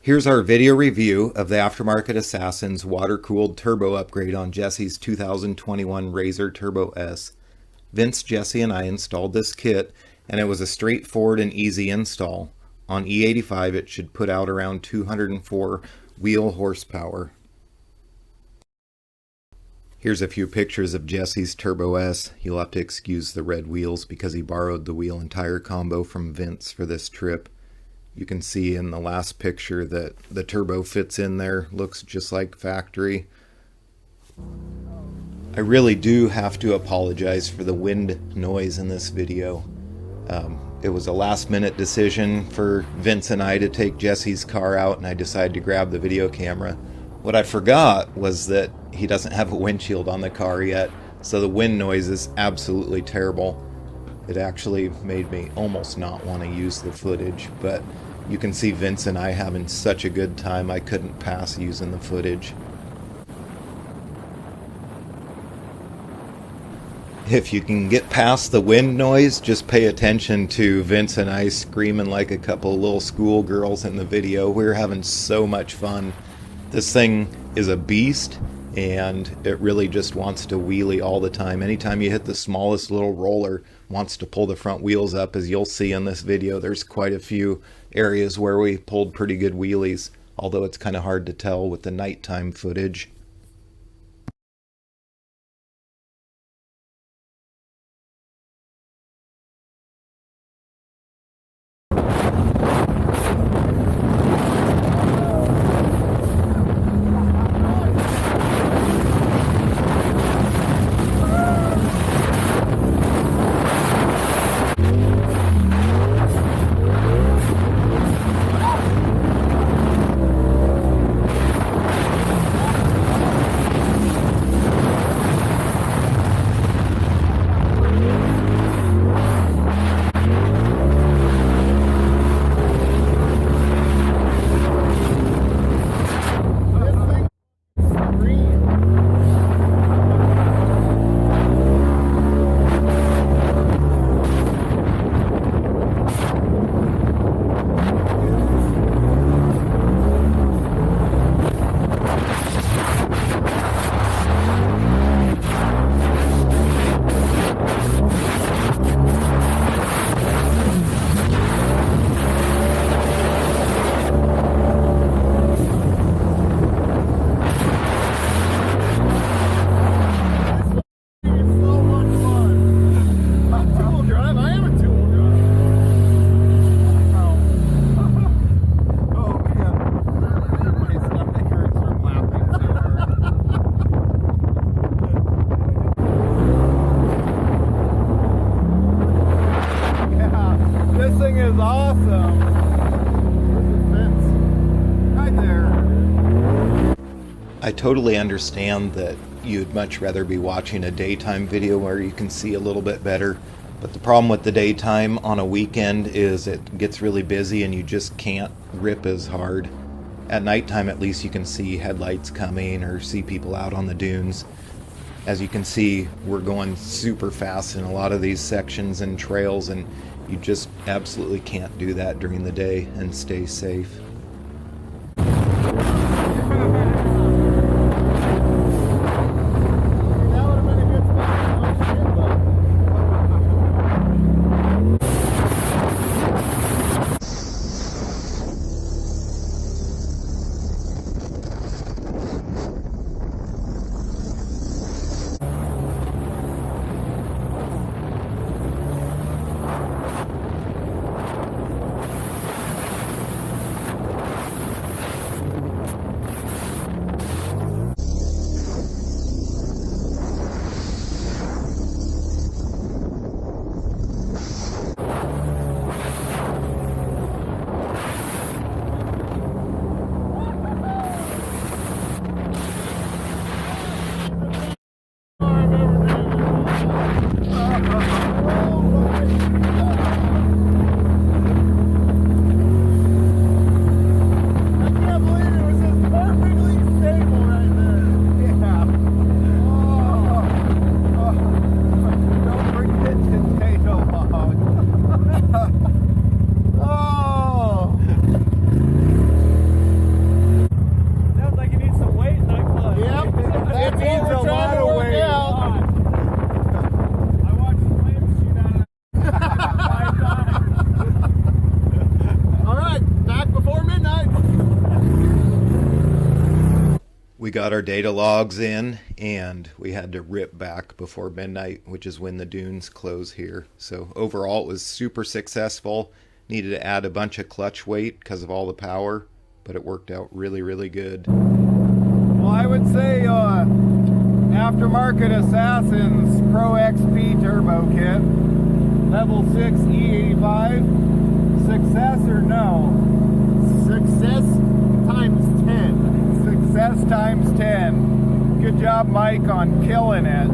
Here's our video review of the Aftermarket Assassin's water-cooled turbo upgrade on Jesse's 2021 RZR Turbo S. Vince, Jesse, and I installed this kit, and it was a straightforward and easy install. On E85 it should put out around 204 wheel horsepower. Here's a few pictures of Jesse's Turbo S. You'll have to excuse the red wheels because he borrowed the wheel and tire combo from Vince for this trip. You can see in the last picture that the turbo fits in there, looks just like factory. I really do have to apologize for the wind noise in this video. It was a last minute decision for Vince and I to take Jesse's car out, and I decided to grab the video camera. What I forgot was that he doesn't have a windshield on the car yet, so the wind noise is absolutely terrible. It actually made me almost not want to use the footage, but you can see Vince and I having such a good time I couldn't pass using the footage. If you can get past the wind noise, just pay attention to Vince and I screaming like a couple of little schoolgirls in the video. We're having so much fun. This thing is a beast, and it really just wants to wheelie all the time. Anytime you hit the smallest little roller, wants to pull the front wheels up. As you'll see in this video, there's quite a few areas where we pulled pretty good wheelies, although it's kind of hard to tell with the nighttime footage. I totally understand that you'd much rather be watching a daytime video where you can see a little bit better, but the problem with the daytime on a weekend is it gets really busy and you just can't rip as hard. At nighttime at least you can see headlights coming or see people out on the dunes. As you can see, we're going super fast in a lot of these sections and trails, and you just absolutely can't do that during the day and stay safe. We got our data logs in, and we had to rip back before midnight, which is when the dunes close here. So overall, it was super successful. Needed to add a bunch of clutch weight because of all the power, but it worked out really, really good. Well, I would say Aftermarket Assassin's Pro XP Turbo Kit, level 6 E85, success or no? Success times 10. Success times 10. Good job, Mike, on killing it.